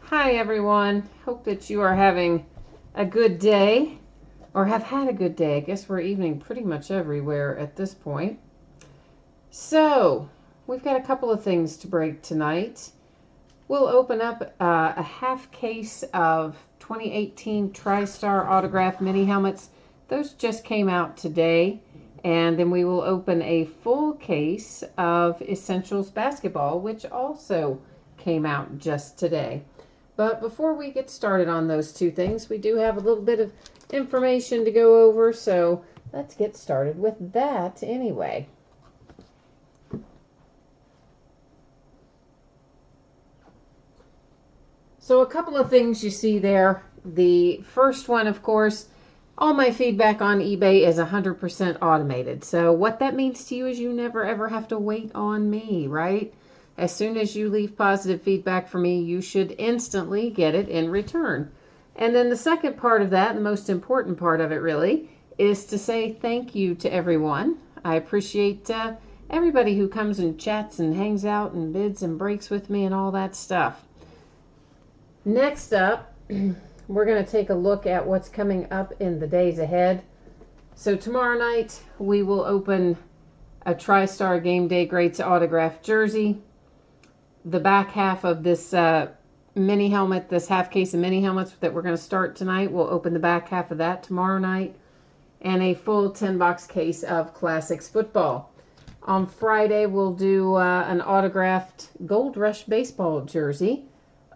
Hi everyone, hope that you are having a good day or have had a good day. I guess we're evening pretty much everywhere at this point. So, we've got a couple of things to break tonight. We'll open up a half case of 2018 TriStar autograph mini helmets. Those just came out today. And then we will open a full case of Essentials basketball, which also came out just today. But before we get started on those two things, we do have a little bit of information to go over, so let's get started with that anyway. So a couple of things you see there. The first one, of course, all my feedback on eBay is 100% automated. So what that means to you is you never ever have to wait on me, right? As soon as you leave positive feedback for me, you should instantly get it in return. And then the second part of that, the most important part of it really, is to say thank you to everyone. I appreciate everybody who comes and chats and hangs out and bids and breaks with me and all that stuff. Next up, we're going to take a look at what's coming up in the days ahead. So tomorrow night, we will open a TriStar Game Day Greats autograph jersey. The back half of this mini helmet, this half case of mini helmets that we're going to start tonight, we'll open the back half of that tomorrow night. And a full 10-box case of Classics football. On Friday, we'll do an autographed Gold Rush baseball jersey,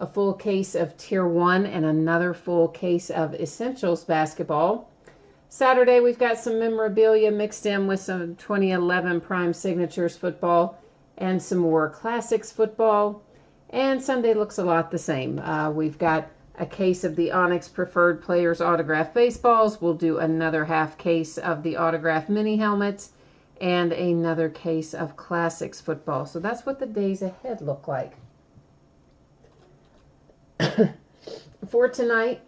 a full case of Tier 1, and another full case of Essentials basketball. Saturday, we've got some memorabilia mixed in with some 2011 Prime Signatures football and some more Classics football. And Sunday looks a lot the same. We've got a case of the Onyx Preferred Players autograph baseballs. We'll do another half case of the autograph mini helmets and another case of Classics football. So that's what the days ahead look like. For tonight,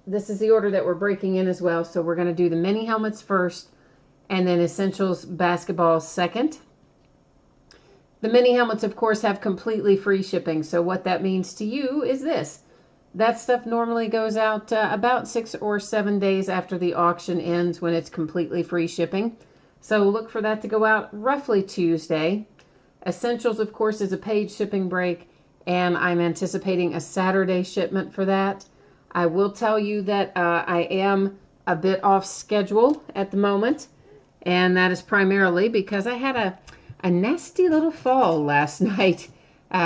this is the order that we're breaking in as well. So we're going to do the mini helmets first and then Essentials basketball second. The mini helmets, of course, have completely free shipping. So what that means to you is this. That stuff normally goes out about 6 or 7 days after the auction ends when it's completely free shipping. So look for that to go out roughly Tuesday. Essentials, of course, is a paid shipping break, and I'm anticipating a Saturday shipment for that. I will tell you that I am a bit off schedule at the moment, and that is primarily because I had a nasty little fall last night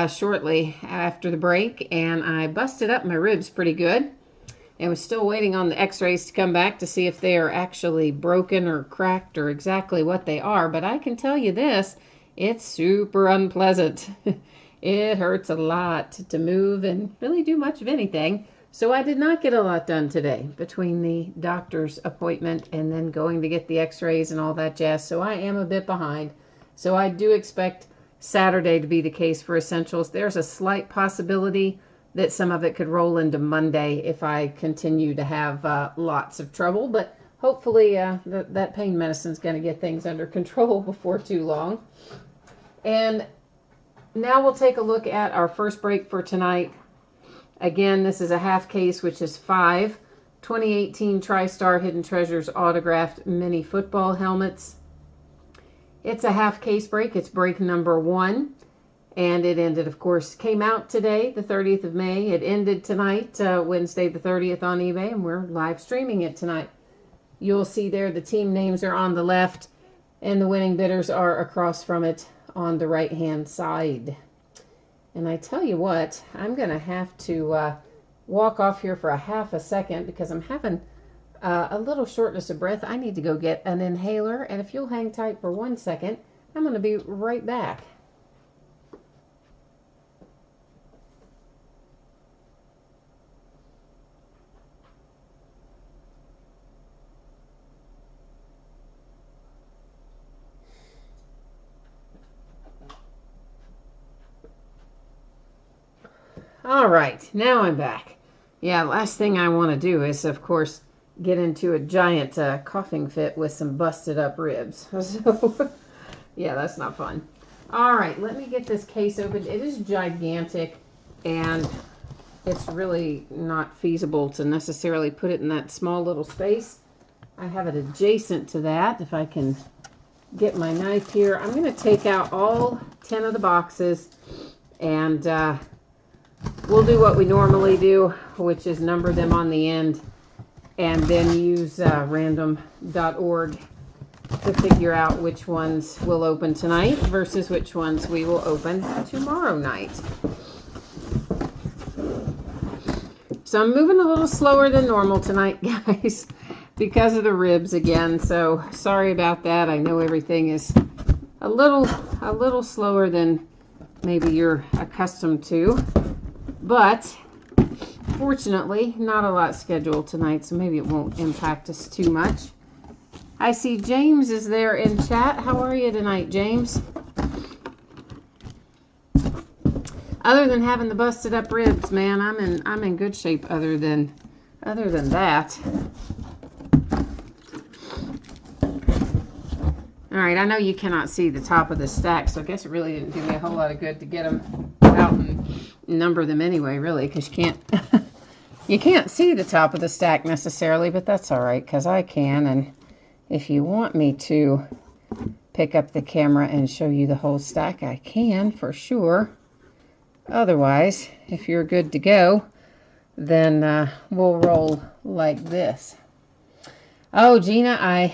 shortly after the break, and I busted up my ribs pretty good and was still waiting on the x-rays to come back to see if they are actually broken or cracked or exactly what they are. But I can tell you this, it's super unpleasant. It hurts a lot to move and really do much of anything. So I did not get a lot done today between the doctor's appointment and then going to get the x-rays and all that jazz. So I am a bit behind. So I do expect Saturday to be the case for Essentials. There's a slight possibility that some of it could roll into Monday if I continue to have lots of trouble. But hopefully that pain medicine is going to get things under control before too long. And now we'll take a look at our first break for tonight. Again, this is a half case, which is 5 2018 TriStar Hidden Treasures autographed mini football helmets. It's a half case break. It's break number 1. And it ended, of course, came out today, the 30th of May. It ended tonight, Wednesday the 30th on eBay, and we're live streaming it tonight. You'll see there the team names are on the left, and the winning bidders are across from it on the right-hand side. And I tell you what, I'm going to have to walk off here for a half a second because I'm having a little shortness of breath. I need to go get an inhaler, and if you'll hang tight for 1 second, I'm going to be right back. All right, now I'm back. Yeah, last thing I want to do is, of course, get into a giant coughing fit with some busted up ribs. So Yeah, that's not fun. All right, let me get this case opened. It is gigantic, and it's really not feasible to necessarily put it in that small little space. I have it adjacent to that. If I can get my knife here, I'm going to take out all 10 of the boxes, and we'll do what we normally do, which is number them on the end, and then use random.org to figure out which ones will open tonight versus which ones we will open tomorrow night. So I'm moving a little slower than normal tonight, guys, because of the ribs again. So sorry about that. I know everything is a little slower than maybe you're accustomed to, but fortunately not a lot scheduled tonight, so maybe it won't impact us too much. I see James is there in chat. How are you tonight, James? Other than having the busted up ribs, man, I'm in good shape other than that. All right, I know you cannot see the top of the stack, so I guess it really didn't do me a whole lot of good to get them out and number them anyway, really, because you can't you can't see the top of the stack necessarily, but that's all right because I can. And if you want me to pick up the camera and show you the whole stack, I can for sure. Otherwise, if you're good to go, then we'll roll like this. Oh, Gina,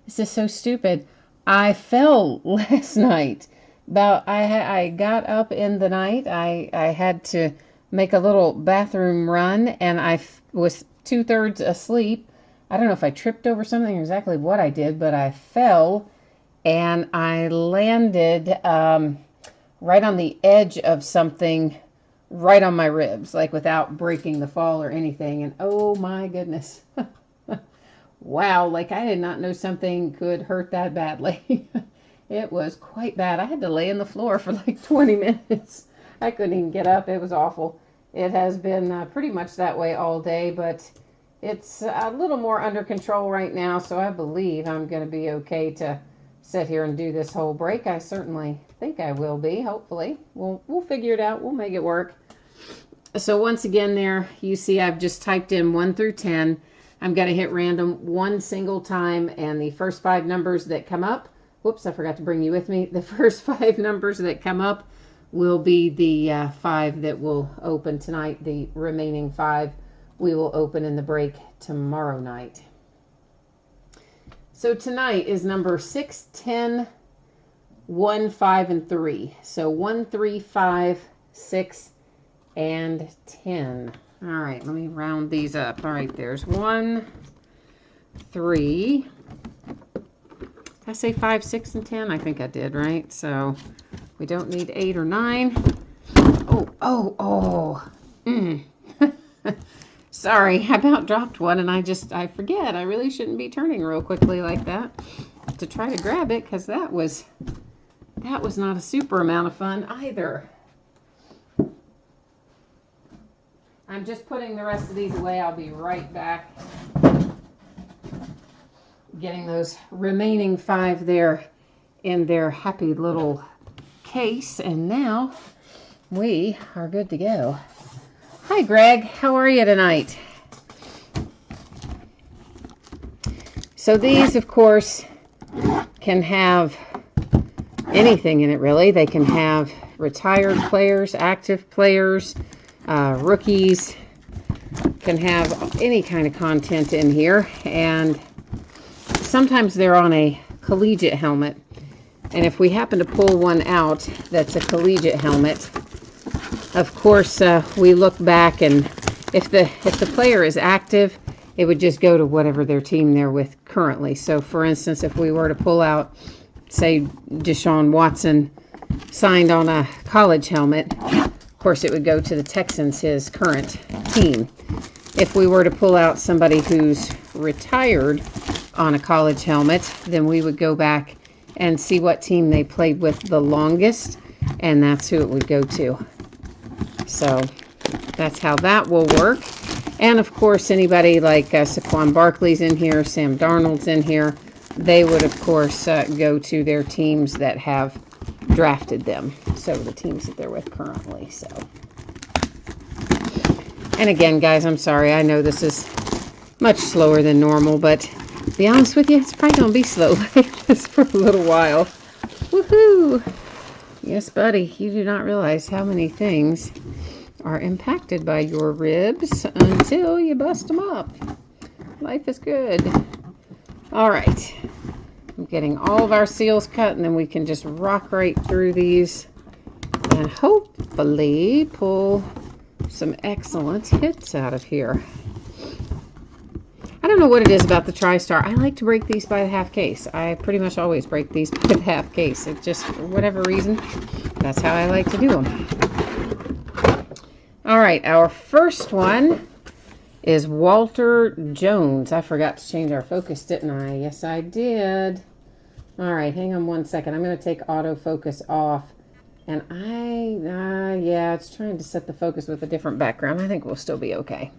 this is so stupid. I fell last night. I got up in the night. I had to make a little bathroom run, and I was 2/3 asleep. I don't know if I tripped over something or exactly what I did, but I fell and I landed right on the edge of something, right on my ribs, like without breaking the fall or anything. And oh my goodness. Wow, like I did not know something could hurt that badly. It was quite bad. I had to lay on the floor for like 20 minutes. I couldn't even get up. It was awful. It has been pretty much that way all day, but it's a little more under control right now, so I believe I'm going to be okay to sit here and do this whole break. I certainly think I will be, hopefully. We'll figure it out. We'll make it work. So once again there, you see I've just typed in 1 through 10. I'm going to hit random one single time, and the first 5 numbers that come up, whoops, I forgot to bring you with me. The first 5 numbers that come up will be the 5 that will open tonight. The remaining 5 we will open in the break tomorrow night. So tonight is number 6, 10, 1, 5, and 3. So 1, 3, 5, 6, and 10. All right, let me round these up. All right, there's 1, 3. Did I say 5, 6, and 10? I think I did, right? So we don't need 8 or 9. Oh. Sorry, I about dropped one, and I forget. I really shouldn't be turning real quickly like that to try to grab it, because that was not a super amount of fun either. I'm just putting the rest of these away. I'll be right back. Getting those remaining 5 there in their happy little case, and now we are good to go. Hi, Greg. How are you tonight? So these, of course, can have anything in it, really. They can have retired players, active players, rookies, can have any kind of content in here. And sometimes they're on a collegiate helmet. And if we happen to pull one out that's a collegiate helmet, of course, we look back, and if the player is active, it would just go to whatever their team they're with currently. So, for instance, if we were to pull out, say, Deshaun Watson signed on a college helmet, of course, it would go to the Texans, his current team. If we were to pull out somebody who's retired on a college helmet, then we would go back and see what team they played with the longest, and that's who it would go to. So that's how that will work. And of course, anybody like Saquon Barkley's in here, Sam Darnold's in here. they would, of course, go to their teams that have drafted them. So the teams that they're with currently. So, and again, guys, I'm sorry. I know this is much slower than normal, but to be honest with you, it's probably going to be slow like this for a little while. Woohoo! Yes, buddy, you do not realize how many things are impacted by your ribs until you bust them up. Life is good. All right. I'm getting all of our seals cut, and then we can just rock right through these and hopefully pull some excellent hits out of here. I don't know what it is about the TriStar. I like to break these by the half case. I pretty much always break these by the half case. It just, for whatever reason, that's how I like to do them. All right, our first one is Walter Jones. I forgot to change our focus, didn't I? Yes, I did. All right, hang on one second. I'm going to take autofocus off. And yeah, it's trying to set the focus with a different background. I think we'll still be okay.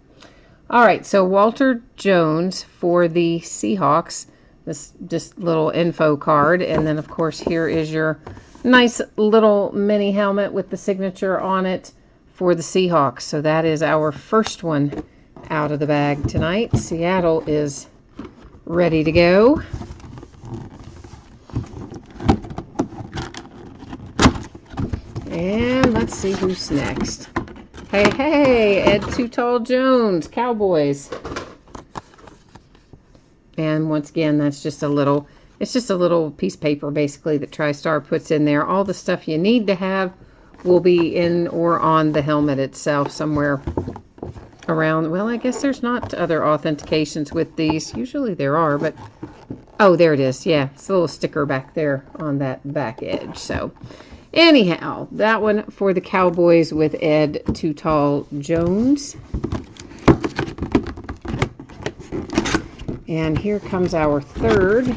All right, so Walter Jones for the Seahawks, this just little info card. And then, of course, here is your nice little mini helmet with the signature on it for the Seahawks. So that is our first one out of the bag tonight. Seattle is ready to go. And let's see who's next. Hey, Ed Too Tall Jones, Cowboys. And once again, that's just a little, it's just a little piece of paper basically that TriStar puts in there. All the stuff you need to have will be in or on the helmet itself somewhere around. Well, I guess there's not other authentications with these. Usually there are, but oh, there it is. Yeah, it's a little sticker back there on that back edge. So anyhow, that one for the Cowboys with Ed Too Tall Jones. And here comes our third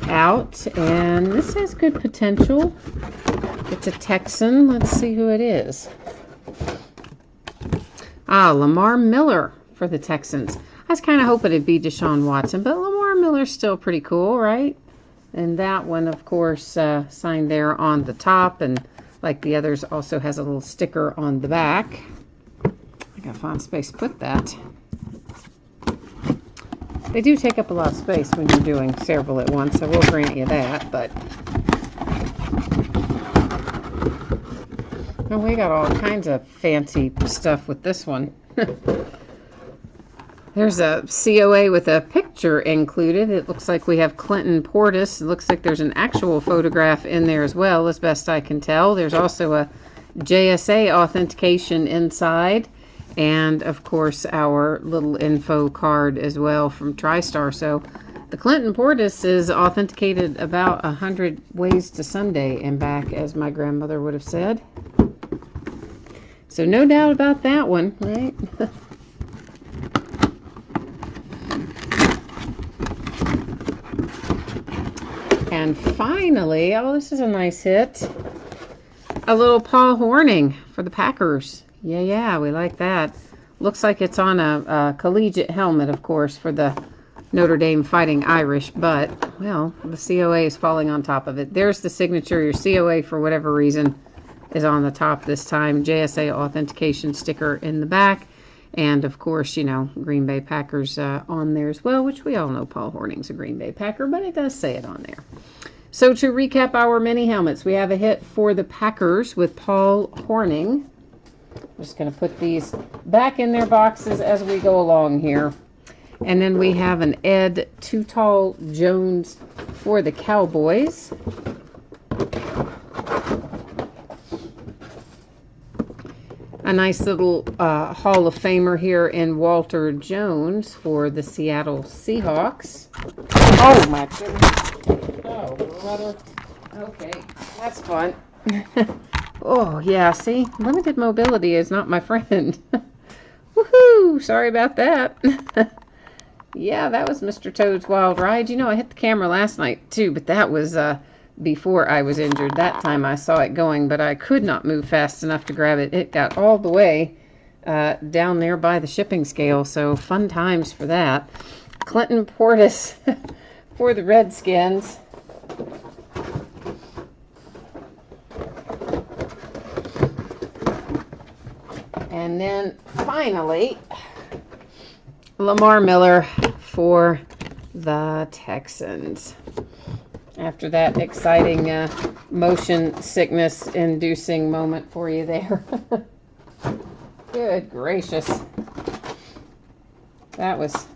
out, and this has good potential. It's a Texan. Let's see who it is. Lamar Miller for the Texans. I was kind of hoping it'd be Deshaun Watson, but Lamar Miller's still pretty cool, right? And that one, of course, signed there on the top, and like the others, also has a little sticker on the back. I gotta find space to put that. They do take up a lot of space when you're doing several at once, I will grant you that, but oh, we got all kinds of fancy stuff with this one. There's a COA with a picture included. It looks like we have Clinton Portis. It looks like there's an actual photograph in there as well, as best I can tell. There's also a JSA authentication inside. And, of course, our little info card as well from TriStar. So the Clinton Portis is authenticated about 100 ways to Sunday and back, as my grandmother would have said. So no doubt about that one, right? And finally, oh, this is a nice hit. A little Paul Hornung for the Packers. Yeah, we like that. Looks like it's on a collegiate helmet, of course, for the Notre Dame Fighting Irish, but, well, the COA is falling on top of it. There's the signature. Your COA, for whatever reason, is on the top this time. JSA authentication sticker in the back. And, of course, you know, Green Bay Packers on there as well, which we all know Paul Hornung's a Green Bay Packer, but it does say it on there. So to recap our mini helmets, we have a hit for the Packers with Paul Hornung. I'm just going to put these back in their boxes as we go along here. And then we have an Ed Too Tall Jones for the Cowboys. A nice little Hall of Famer here in Walter Jones for the Seattle Seahawks. Oh, my goodness. Oh, brother. Okay, that's fun. Oh, yeah, see? Limited mobility is not my friend. Woohoo! Sorry about that. Yeah, that was Mr. Toad's Wild Ride. You know, I hit the camera last night, too, but that was before I was injured. That time I saw it going, but I could not move fast enough to grab it. It got all the way down there by the shipping scale, so fun times for that. Clinton Portis for the Redskins. And then finally, Lamar Miller for the Texans. After that exciting motion sickness inducing moment for you there. Good gracious. That was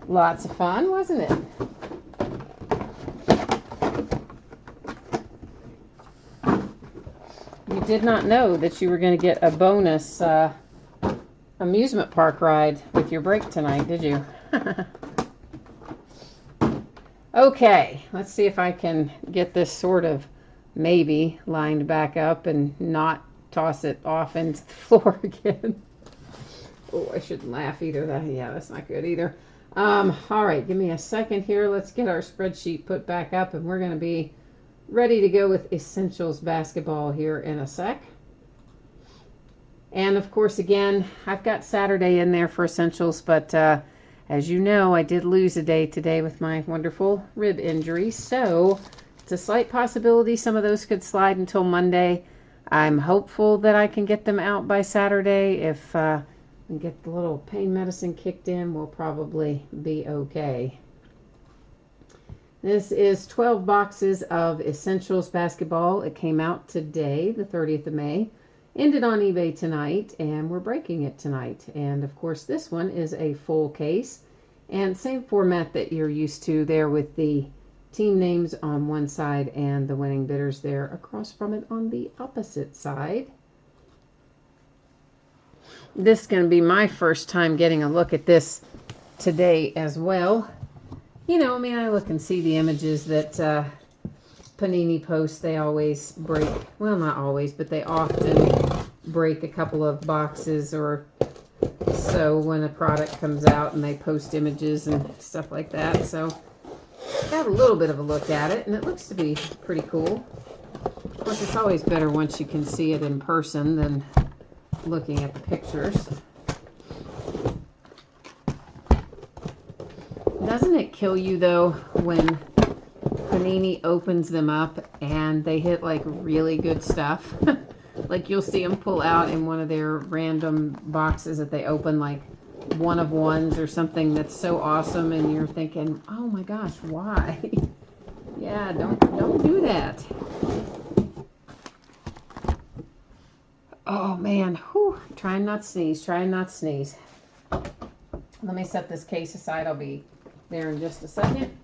lots of fun, wasn't it? You did not know that you were going to get a bonus amusement park ride with your break tonight, did you? Okay, let's see if I can get this sort of maybe lined back up and not toss it off into the floor again. Oh, I shouldn't laugh either. That's not good either. All right, give me a second here. Let's get our spreadsheet put back up, and we're going to be ready to go with Essentials basketball here in a sec. And of course, again, I've got Saturday in there for Essentials, but as you know, I did lose a day today with my wonderful rib injury, so it's a slight possibility some of those could slide until Monday. I'm hopeful that I can get them out by Saturday. If I get the little pain medicine kicked in, we'll probably be okay. This is 12 boxes of Essentials basketball. It came out today, the 30th of May. Ended on eBay tonight, and we're breaking it tonight. And of course, this one is a full case, and same format that you're used to there, with the team names on one side and the winning bidders there across from it on the opposite side. This is going to be my first time getting a look at this today as well. You know, I mean, I look and see the images that Panini posts. They always break, well, not always, but they often break a couple of boxes or so when a product comes out, and they post images and stuff like that. So got a little bit of a look at it, and it looks to be pretty cool. Of course, it's always better once you can see it in person than looking at the pictures. Doesn't it kill you though when Panini opens them up and they hit like really good stuff? Like you'll see them pull out in one of their random boxes that they open, like one of ones or something that's so awesome, and you're thinking, oh my gosh, why? Yeah, don't do that. Oh man, whew, trying not to sneeze, trying not to sneeze. Let me set this case aside. I'll be there in just a second.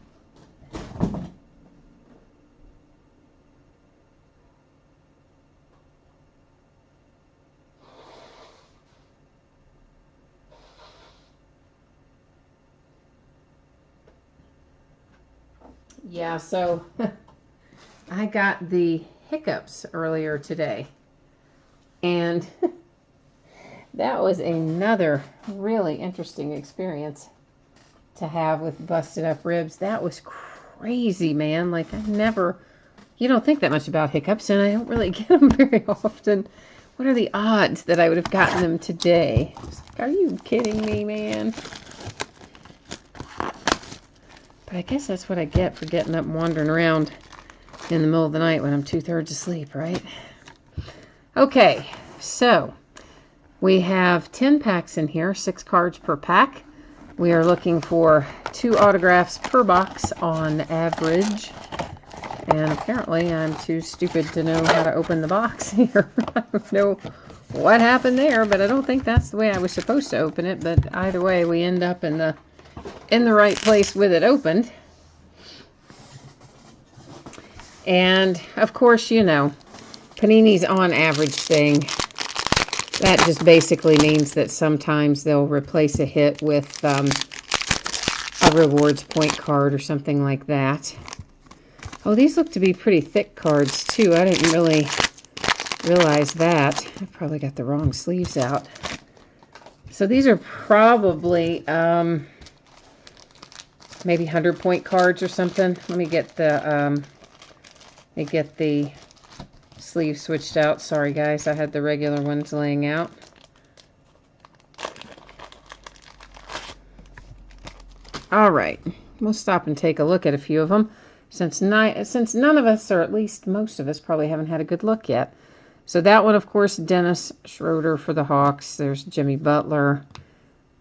Yeah, so I got the hiccups earlier today, and that was another really interesting experience to have with busted up ribs. That was crazy, man. Like you don't think that much about hiccups, and I don't really get them very often. What are the odds that I would have gotten them today? Like, are you kidding me, man? But I guess that's what I get for getting up and wandering around in the middle of the night when I'm 2/3 asleep, right? Okay, so we have 10 packs in here, 6 cards per pack. We are looking for 2 autographs per box on average. And apparently I'm too stupid to know how to open the box here. I don't know what happened there, but I don't think that's the way I was supposed to open it. But either way, we end up in the right place with it opened. And of course, you know, Panini's on average thing, that just basically means that sometimes they'll replace a hit with a rewards point card or something like that. Oh, these look to be pretty thick cards too. I didn't really realize that. I probably got the wrong sleeves out. So these are probably maybe 100-point cards or something. Let me get the sleeve switched out. Sorry guys, I had the regular ones laying out. All right, we'll stop and take a look at a few of them since none of us, or at least most of us, probably haven't had a good look yet. So that one, of course, Dennis Schroeder for the Hawks. There's Jimmy Butler.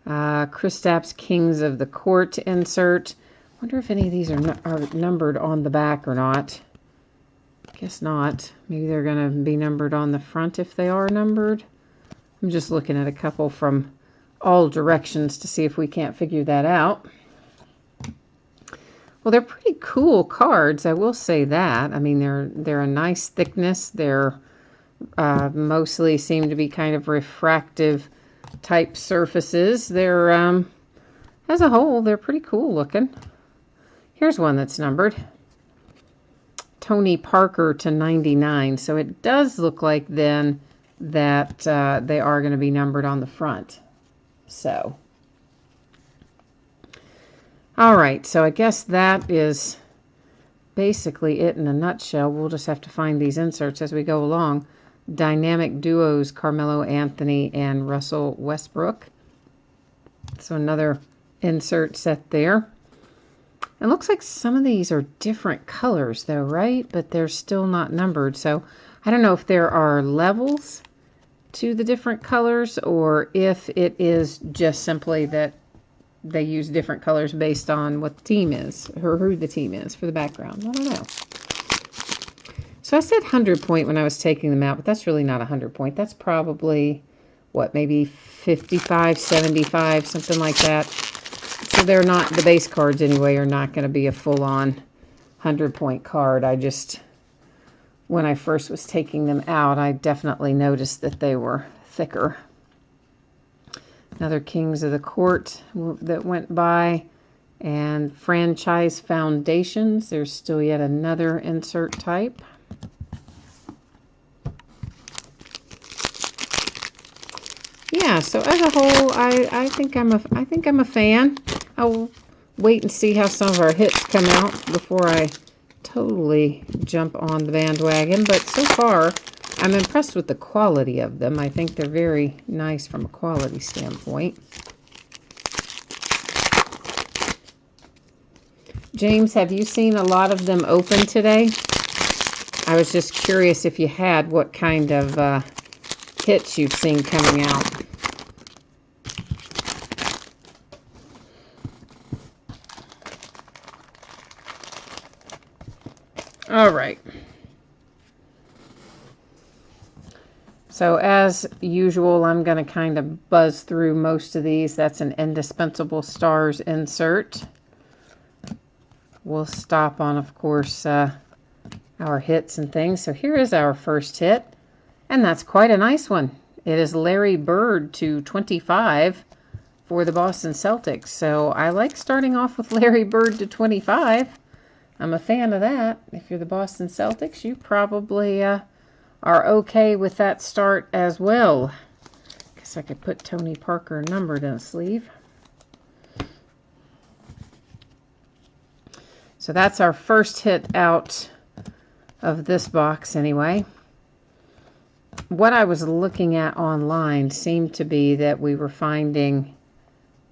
Kristaps Kings of the Court insert. Wonder if any of these are numbered on the back or not. Guess not. Maybe they're going to be numbered on the front if they are numbered. I'm just looking at a couple from all directions to see if we can't figure that out. Well, they're pretty cool cards, I will say that. I mean, they're a nice thickness. They're mostly seem to be kind of refractive type surfaces. They're, as a whole, they're pretty cool looking. Here's one that's numbered. Tony Parker to 99. So it does look like then that they are going to be numbered on the front. So, all right. So I guess that is basically it in a nutshell. We'll just have to find these inserts as we go along. Dynamic duos, Carmelo Anthony and Russell Westbrook. So another insert set there. It looks like some of these are different colors though, right? But they're still not numbered. So I don't know if there are levels to the different colors or if it is just simply that they use different colors based on what the team is or who the team is for the background. I don't know. So I said 100 point when I was taking them out, but that's really not 100 point. That's probably, what, maybe 55, 75, something like that. So they're not, the base cards anyway, are not going to be a full-on 100 point card. I just, when I first was taking them out, I definitely noticed that they were thicker. Another Kings of the Court that went by. And Franchise Foundations. There's still yet another insert type. Yeah, so as a whole, I think I'm a fan. I'll wait and see how some of our hits come out before I totally jump on the bandwagon. But so far, I'm impressed with the quality of them. I think they're very nice from a quality standpoint. James, have you seen a lot of them open today? I was just curious if you had, what kind of hits you've seen coming out. All right. So as usual, I'm going to kind of buzz through most of these. That's an Indispensable Stars insert. We'll stop on, of course, our hits and things. So here is our first hit, and that's quite a nice one. It is Larry Bird to 25 for the Boston Celtics. So I like starting off with Larry Bird to 25. I'm a fan of that. If you're the Boston Celtics, you probably are okay with that start as well. Guess I could put Tony Parker numbered in a sleeve. So that's our first hit out of this box anyway. What I was looking at online seemed to be that we were finding,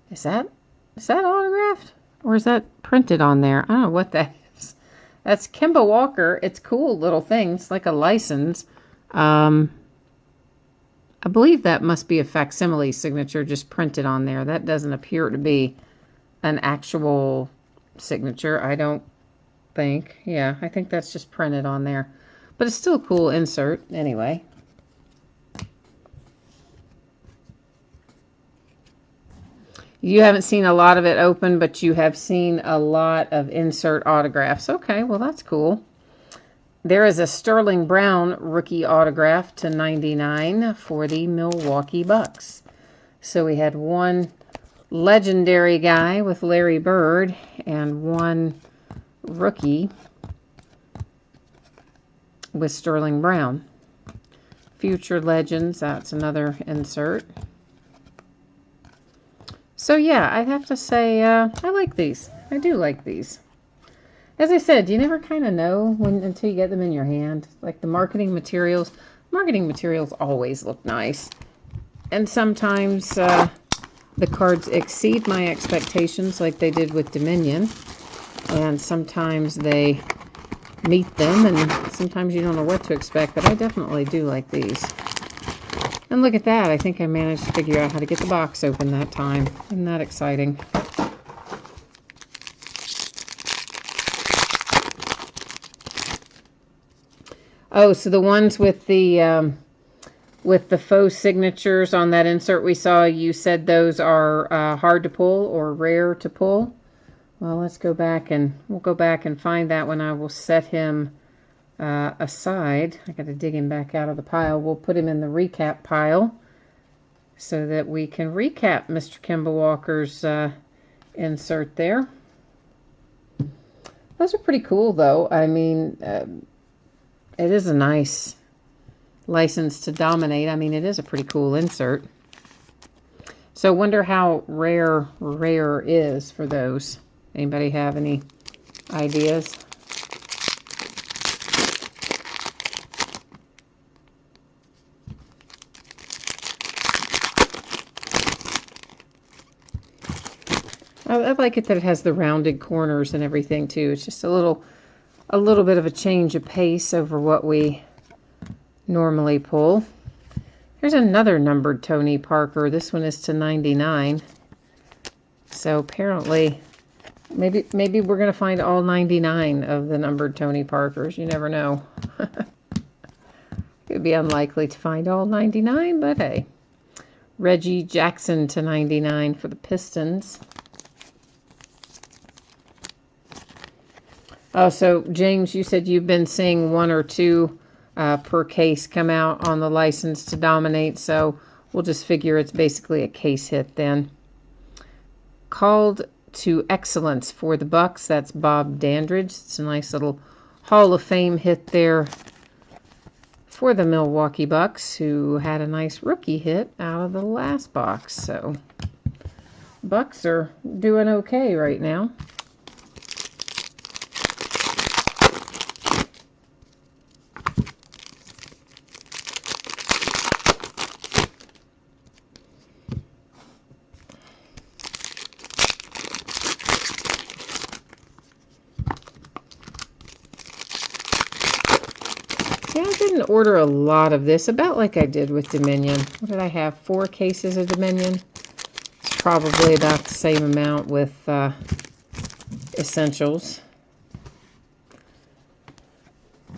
is that autographed? Or is that printed on there? I don't know what that is. That's Kemba Walker. It's cool little thing. It's like a license. I believe that must be a facsimile signature just printed on there. That doesn't appear to be an actual signature, I don't think. Yeah, I think that's just printed on there. But it's still a cool insert anyway. You haven't seen a lot of it open, but you have seen a lot of insert autographs. Okay, well that's cool. There is a Sterling Brown rookie autograph to 99 for the Milwaukee Bucks. So we had one legendary guy with Larry Bird and one rookie with Sterling Brown. Future Legends, that's another insert. So yeah, I'd have to say I like these. I do like these. As I said, you never kind of know until you get them in your hand. Like the marketing materials always look nice. And sometimes the cards exceed my expectations like they did with Dominion. and sometimes they meet them, and sometimes you don't know what to expect, but I definitely do like these. And look at that, I think I managed to figure out how to get the box open that time. Isn't that exciting? Oh, so the ones with the faux signatures on that insert we saw, you said those are hard to pull or rare to pull. Well, let's go back and we'll go back and find that one. I will set him aside. I got to dig him back out of the pile. We'll put him in the recap pile so that we can recap Mr. Kemba Walker's insert there. Those are pretty cool, though. I mean, it is a nice License to Dominate. I mean, it is a pretty cool insert. So wonder how rare is for those. Anybody have any ideas? I like it that it has the rounded corners and everything too. It's just a little bit of a change of pace over what we normally pull. Here's another numbered Tony Parker. This one is to 99. So apparently, maybe we're going to find all 99 of the numbered Tony Parkers. You never know. It would be unlikely to find all 99, but hey. Reggie Jackson to 99 for the Pistons. Oh, so James, you said you've been seeing one or two per case come out on the License to Dominate, so we'll just figure it's basically a case hit then. Called to Excellence for the Bucks. That's Bob Dandridge. It's a nice little Hall of Fame hit there for the Milwaukee Bucks, who had a nice rookie hit out of the last box. So Bucks are doing okay right now. Yeah, I didn't order a lot of this, about like I did with Dominion. What did I have? 4 cases of Dominion. It's probably about the same amount with Essentials.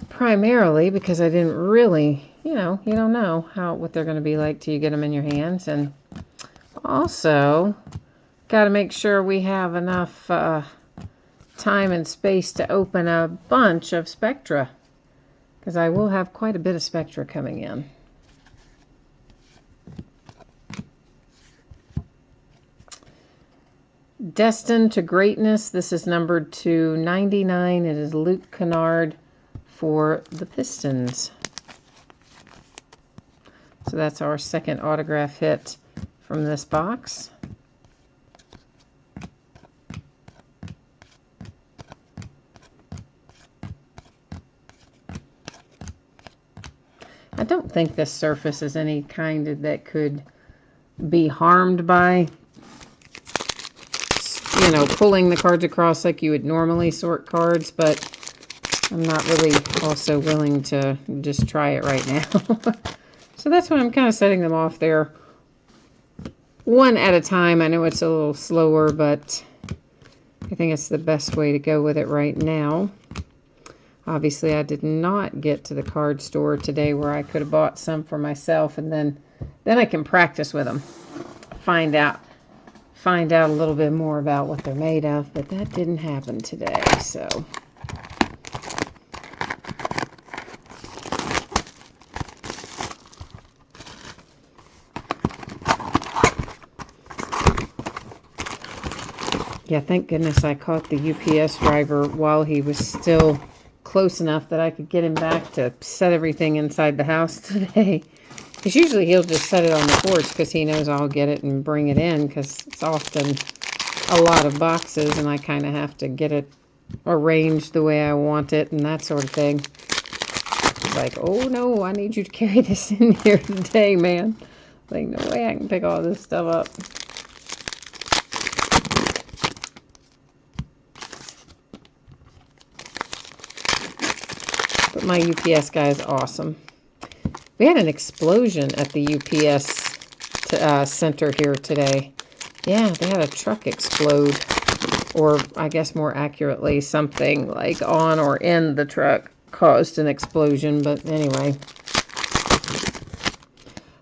Primarily because I didn't really, you don't know what they're going to be like till you get them in your hands. And also, got to make sure we have enough time and space to open a bunch of Spectra, because I will have quite a bit of Spectra coming in. Destined to Greatness. This is numbered to 99. It is Luke Kennard for the Pistons. So that's our second autograph hit from this box. I don't think this surface is any kind that could be harmed by, pulling the cards across like you would normally sort cards, but I'm not really also willing to just try it right now. So that's why I'm kind of setting them off there one at a time. I know it's a little slower, but I think it's the best way to go with it right now. Obviously, I did not get to the card store today where I could have bought some for myself, and then I can practice with them, find out a little bit more about what they're made of, but that didn't happen today, so. Yeah, thank goodness I caught the UPS driver while he was still close enough that I could get him back to set everything inside the house today. Because usually he'll just set it on the porch because he knows I'll get it and bring it in, because it's often a lot of boxes and I kind of have to get it arranged the way I want it and that sort of thing. It's like, oh no, I need you to carry this in here today, man. Like, no way I can pick all this stuff up. But my UPS guy is awesome. We had an explosion at the UPS center here today. Yeah, they had a truck explode. Or I guess more accurately, something like on or in the truck caused an explosion. But anyway,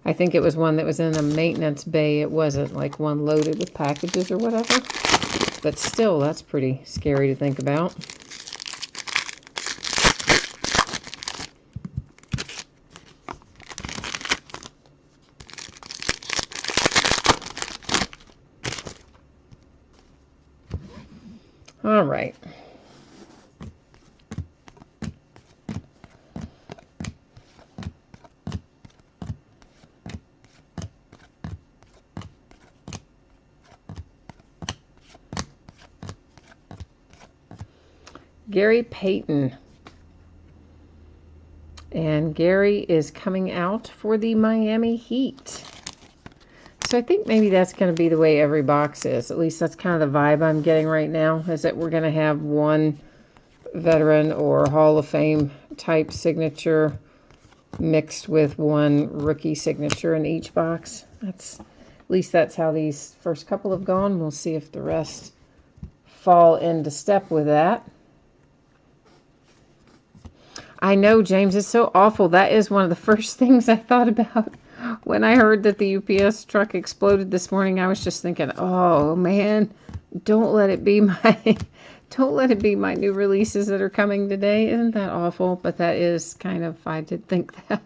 I think it was one that was in a maintenance bay. It wasn't like one loaded with packages or whatever. But still, that's pretty scary to think about. All right. Gary Payton. And Gary is coming out for the Miami Heat. So I think maybe that's going to be the way every box is. At least that's kind of the vibe I'm getting right now, is that we're going to have one veteran or Hall of Fame type signature mixed with one rookie signature in each box. At least that's how these first couple have gone. We'll see if the rest fall into step with that. I know, James, it's so awful. That is one of the first things I thought about when I heard that the UPS truck exploded this morning. I was just thinking, oh man, don't let it be my new releases that are coming today. Isn't that awful? But that is kind of, I did think that.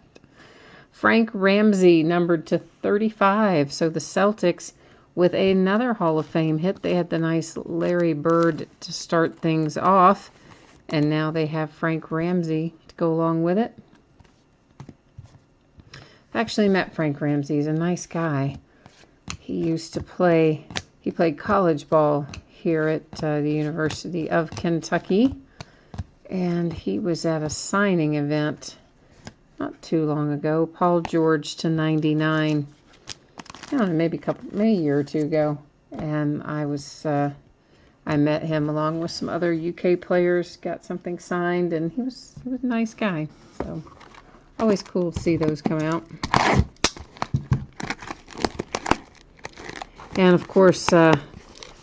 Frank Ramsey, numbered to 35. So the Celtics with another Hall of Fame hit. They had the nice Larry Bird to start things off. And now they have Frank Ramsey to go along with it. I've actually met Frank Ramsey. He's a nice guy. He played college ball here at the University of Kentucky. And he was at a signing event not too long ago. Paul George to 99. I don't know, maybe a year or two ago. And I met him along with some other UK players, got something signed, and he was a nice guy. So, always cool to see those come out. And, of course,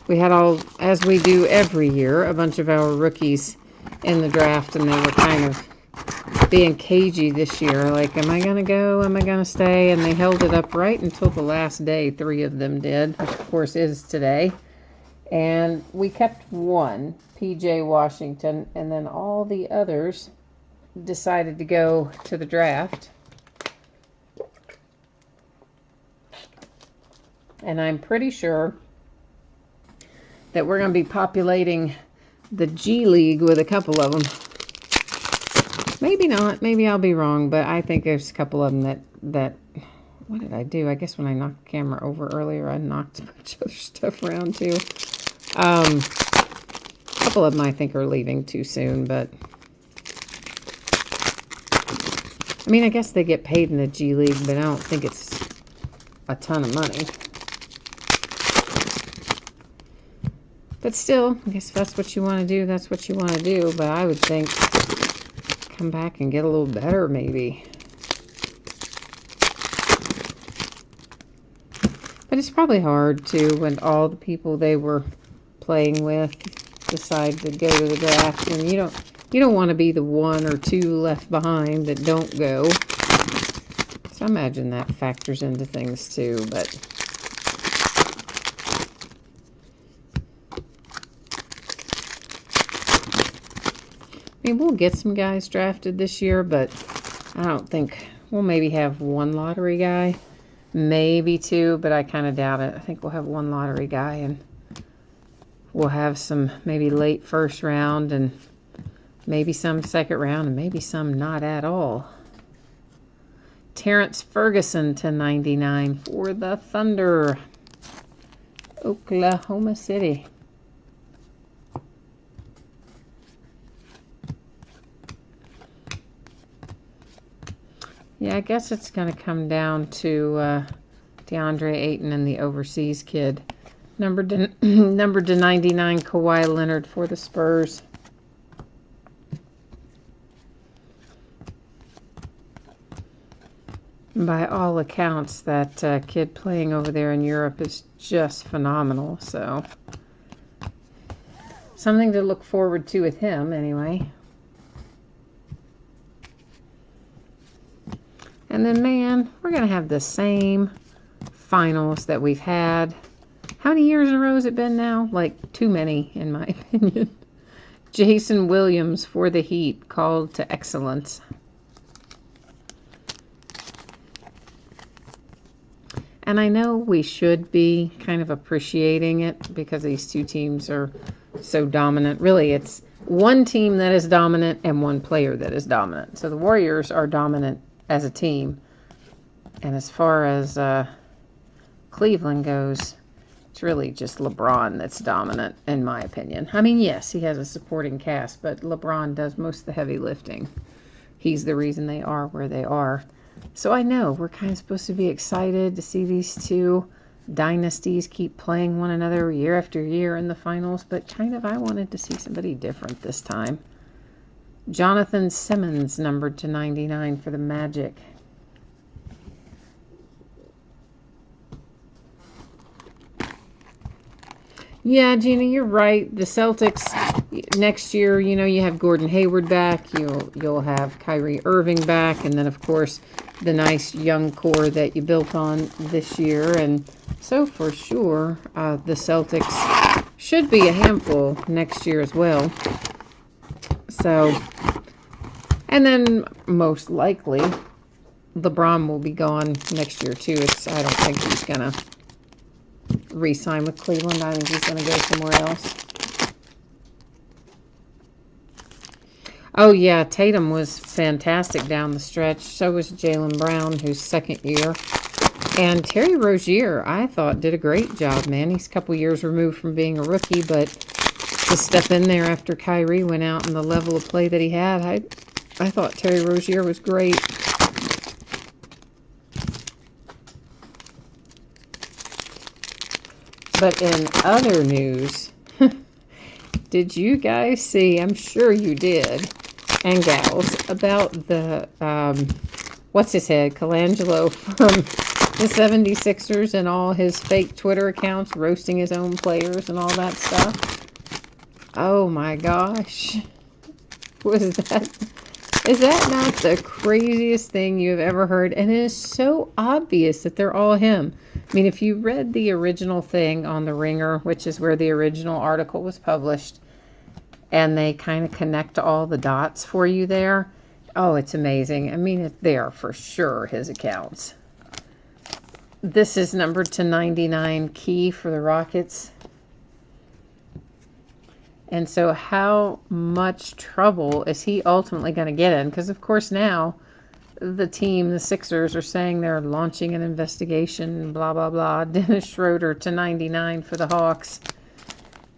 we had as we do every year, a bunch of our rookies in the draft, and they were kind of being cagey this year. Like, am I going to go? Am I going to stay? And they held it up right until the last day. 3 of them did, which, of course, is today. And we kept one, P.J. Washington, and then all the others decided to go to the draft. And I'm pretty sure that we're going to be populating the G League with a couple of them. Maybe not. Maybe I'll be wrong, but I think there's a couple of them that what did I do? I guess when I knocked the camera over earlier, I knocked a bunch of other stuff around too. A couple of them I think are leaving too soon, but I mean, I guess they get paid in the G League, but I don't think it's a ton of money. But still, I guess if that's what you want to do, that's what you want to do. But I would think come back and get a little better, maybe. But it's probably hard, too, when all the people they were playing with decide to go to the draft. And you don't want to be the 1 or 2 left behind that don't go. So I imagine that factors into things, too. But I mean, we'll get some guys drafted this year, but I don't think we'll maybe have 1 lottery guy, maybe 2, but I kind of doubt it. I think we'll have 1 lottery guy, and we'll have some maybe late first round and maybe some second round and maybe some not at all. Terrence Ferguson to 99 for the Thunder, Oklahoma City. Yeah, I guess it's going to come down to DeAndre Ayton and the overseas kid. Numbered to 99, Kawhi Leonard for the Spurs. By all accounts, that kid playing over there in Europe is just phenomenal. So, something to look forward to with him, anyway. And then, man, we're going to have the same finals that we've had. How many years in a row has it been now? Like, too many, in my opinion. Jason Williams for the Heat, called to excellence. And I know we should be kind of appreciating it because these two teams are so dominant. Really, it's one team that is dominant and one player that is dominant. So the Warriors are dominant as a team. And as far as Cleveland goes, it's really just LeBron that's dominant, in my opinion. I mean, yes, he has a supporting cast, but LeBron does most of the heavy lifting. He's the reason they are where they are. So I know we're kind of supposed to be excited to see these two dynasties keep playing one another year after year in the finals, but kind of I wanted to see somebody different this time. Jonathan Simmons, numbered to 99 for the Magic. Yeah, Gina, you're right. The Celtics next year, you know, you have Gordon Hayward back. You'll have Kyrie Irving back, and then of course the nice young core that you built on this year. And so for sure, the Celtics should be a handful next year as well. So, and then most likely LeBron will be gone next year too. I don't think he's gonna re-sign with Cleveland. I think he's going to go somewhere else. Oh, yeah, Tatum was fantastic down the stretch. So was Jaylen Brown, who's second year. And Terry Rozier, I thought, did a great job, man. He's a couple years removed from being a rookie, but to step in there after Kyrie went out and the level of play that he had, I thought Terry Rozier was great. But in other news, did you guys see, I'm sure you did, and gals, about the, what's his head, Colangelo from the 76ers and all his fake Twitter accounts roasting his own players and all that stuff? Oh my gosh. Is that not the craziest thing you've ever heard? And it is so obvious that they're all him. I mean, if you read the original thing on The Ringer, which is where the original article was published, and they kind of connect all the dots for you there, oh, it's amazing. I mean, they are for sure his accounts. This is numbered to 99 key for the Rockets. And so how much trouble is he ultimately going to get in? Because, of course, now the team, the Sixers, are saying they're launching an investigation, blah, blah, blah. Dennis Schroeder to 99 for the Hawks.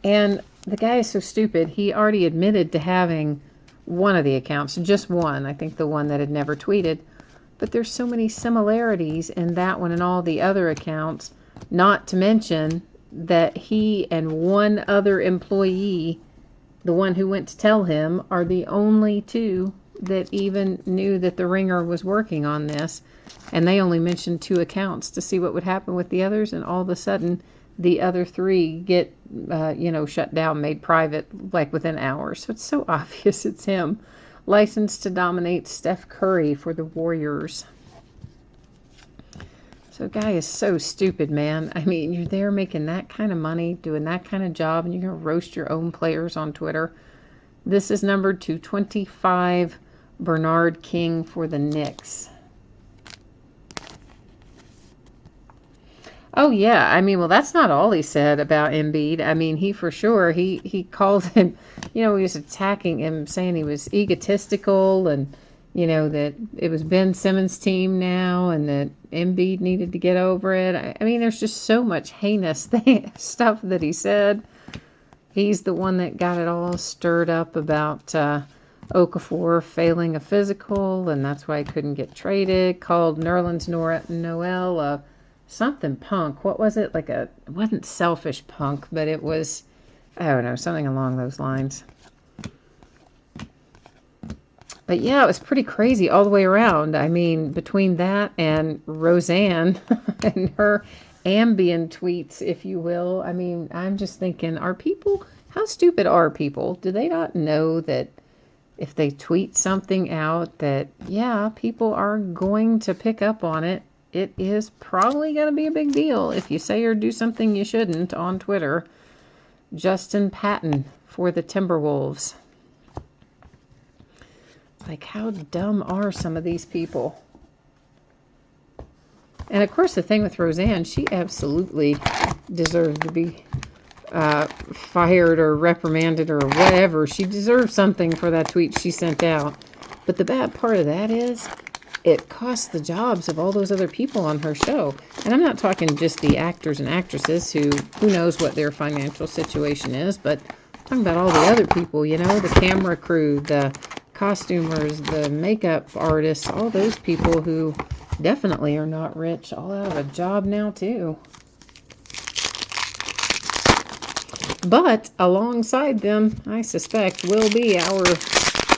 And the guy is so stupid. He already admitted to having one of the accounts, just one. I think the one that had never tweeted. But there's so many similarities in that one and all the other accounts, not to mention that he and one other employee, the one who went to tell him, are the only two that even knew that the Ringer was working on this. And they only mentioned 2 accounts to see what would happen with the others. And all of a sudden, the other 3 get, shut down, made private, like within hours. So it's so obvious it's him. Licensed to dominate Steph Curry for the Warriors. So guy is so stupid, man. I mean, you're there making that kind of money, doing that kind of job, and you're going to roast your own players on Twitter. This is numbered to 25, Bernard King for the Knicks. Oh, yeah. I mean, well, that's not all he said about Embiid. I mean, he for sure, he called him, he was attacking him, saying he was egotistical and, that it was Ben Simmons' team now and that Embiid needed to get over it. I mean, there's just so much heinous stuff that he said. He's the one that got it all stirred up about Okafor failing a physical, and that's why he couldn't get traded. Called Nerlens Noel a something punk. What was it? It wasn't selfish punk, but it was, I don't know, something along those lines. But yeah, it was pretty crazy all the way around. I mean, between that and Roseanne and her ambient tweets, if you will. I mean, I'm just thinking, how stupid are people? Do they not know that if they tweet something out that, yeah, people are going to pick up on it? It is probably going to be a big deal if you say or do something you shouldn't on Twitter. Justin Patton for the Timberwolves. Like, how dumb are some of these people? And of course, the thing with Roseanne, she absolutely deserved to be fired or reprimanded or whatever. She deserved something for that tweet she sent out. But the bad part of that is it cost the jobs of all those other people on her show. And I'm not talking just the actors and actresses who knows what their financial situation is, but I'm talking about all the other people, you know, the camera crew, the costumers, the makeup artists, all those people who definitely are not rich, all out of a job now too. But alongside them, I suspect, will be our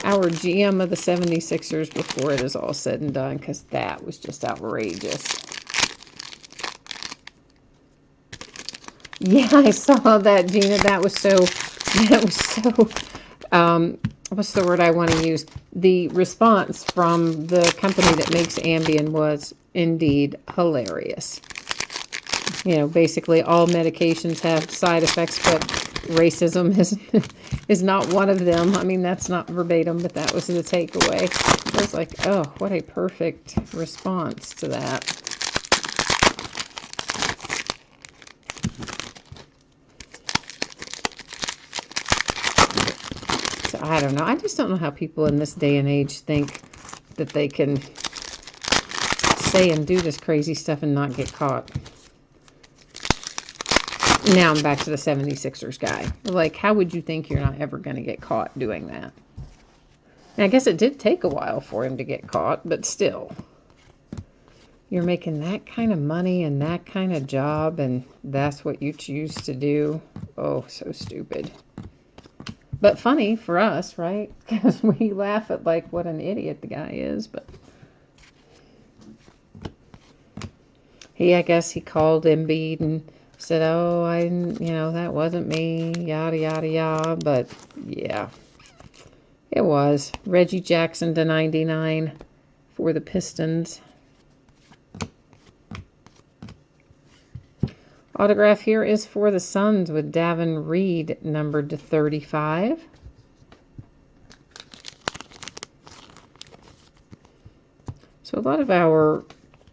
GM of the 76ers before it is all said and done, because that was just outrageous. Yeah, I saw that, Gina. That was so, what's the word I want to use? The response from the company that makes Ambien was indeed hilarious. You know, basically all medications have side effects, but racism is not one of them. I mean, that's not verbatim, but that was the takeaway. I was like, oh, what a perfect response to that. So I don't know. I just don't know how people in this day and age think that they can say and do this crazy stuff and not get caught. Now I'm back to the 76ers guy. Like, how would you think you're not ever going to get caught doing that? And I guess it did take a while for him to get caught, but still. You're making that kind of money and that kind of job, and that's what you choose to do. Oh, so stupid. But funny for us, right? Because we laugh at, like, what an idiot the guy is, but... I guess he called Embiid and said, oh, that wasn't me, yada, yada, yada. But, yeah, it was. Reggie Jackson to 99 for the Pistons. Autograph here is for the Suns with Davin Reed, numbered to 35. So a lot of our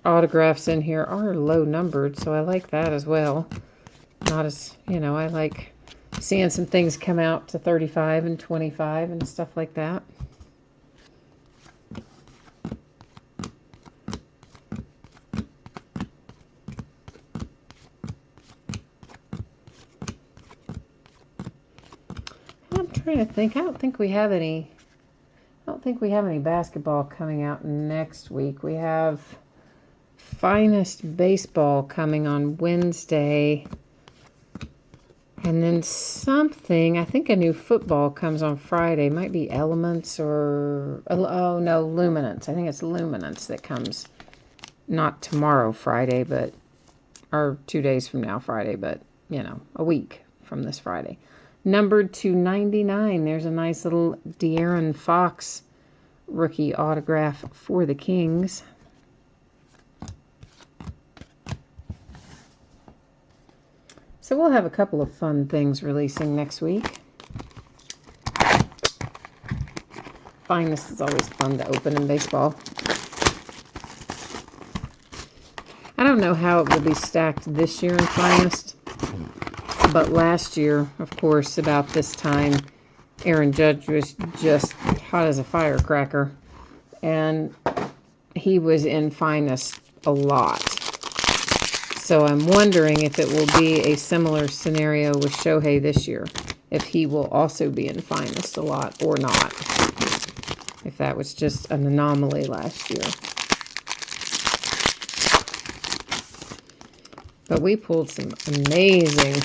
autographs in here are low numbered, so I like that as well. Not as, I like seeing some things come out to 35 and 25 and stuff like that. I'm trying to think. I don't think we have any basketball coming out next week. We have Finest Baseball coming on Wednesday. And then something, I think a new football comes on Friday. Might be Elements or, oh no, Luminance. I think it's Luminance that comes not tomorrow Friday, or 2 days from now Friday, but, a week from this Friday. Numbered to 99. There's a nice little De'Aaron Fox rookie autograph for the Kings. So we'll have a couple of fun things releasing next week. Finest is always fun to open in baseball. I don't know how it will be stacked this year in Finest, but last year, of course, about this time, Aaron Judge was just hot as a firecracker, and he was in Finest a lot. So I'm wondering if it will be a similar scenario with Shohei this year, if he will also be in Finest a lot or not, if that was just an anomaly last year. But we pulled some amazing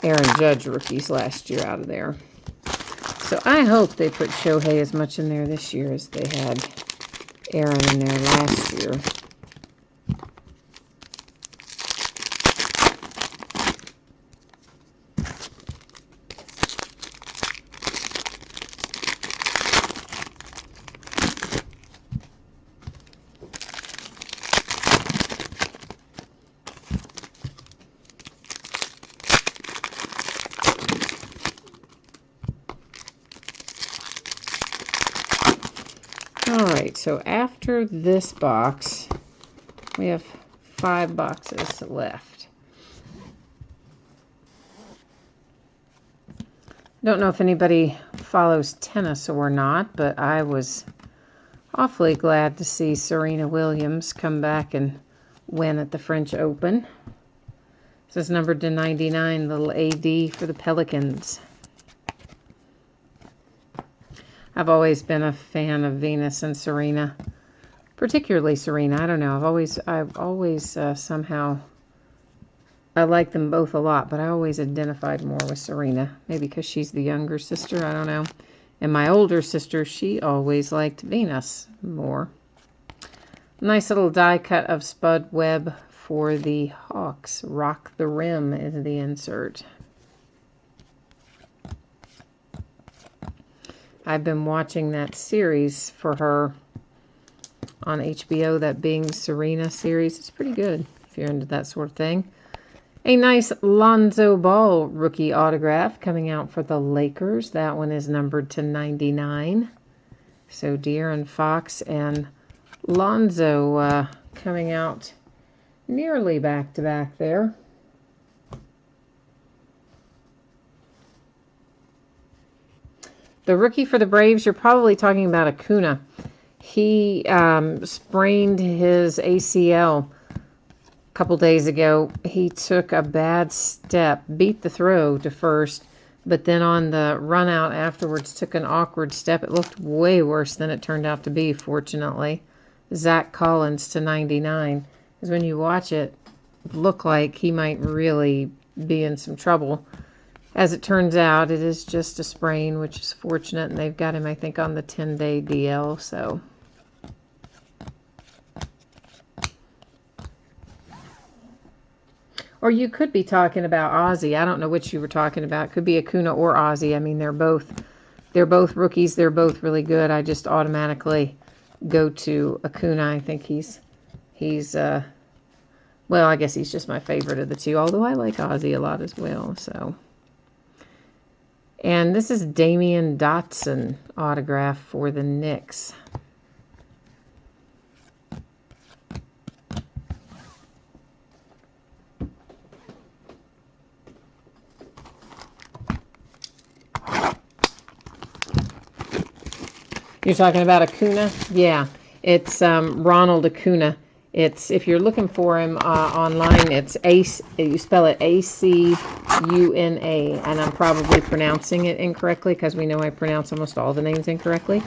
Aaron Judge rookies last year out of there. So I hope they put Shohei as much in there this year as they had Aaron in there last year. Alright, so after this box, we have 5 boxes left. Don't know if anybody follows tennis or not, but I was awfully glad to see Serena Williams come back and win at the French Open. This is numbered to 99, little AD for the Pelicans. I've always been a fan of Venus and Serena, particularly Serena. I don't know. I've always somehow, I like them both a lot, but I always identified more with Serena. Maybe because she's the younger sister. I don't know. And my older sister, she always liked Venus more. Nice little die cut of Spud Webb for the Hawks. Rock the Rim is the insert. I've been watching that series for her on HBO, that Being Serena series. It's pretty good if you're into that sort of thing. A nice Lonzo Ball rookie autograph coming out for the Lakers. That one is numbered to 99. So De'Aaron Fox and Lonzo coming out nearly back-to-back there. The rookie for the Braves, you're probably talking about Acuna. He sprained his ACL a couple days ago. He took a bad step, beat the throw to first, but then on the run out afterwards took an awkward step. It looked way worse than it turned out to be, fortunately. Zach Collins to 99. Because when you watch it, it looked like he might really be in some trouble. As it turns out, it is just a sprain, which is fortunate, and they've got him, I think, on the 10-day DL, so. Or you could be talking about Ozzy. I don't know which you were talking about. It could be Acuna or Ozzy. I mean, they're both rookies. They're both really good. I just automatically go to Acuna. I think he's well, I guess he's just my favorite of the two, although I like Ozzy a lot as well, so. And this is Damian Dotson autograph for the Knicks. You're talking about Acuna? Yeah, it's Ronald Acuna. It's, if you're looking for him online, it's Ace. You spell it A-C-U-N-A, and I'm probably pronouncing it incorrectly because we know I pronounce almost all the names incorrectly.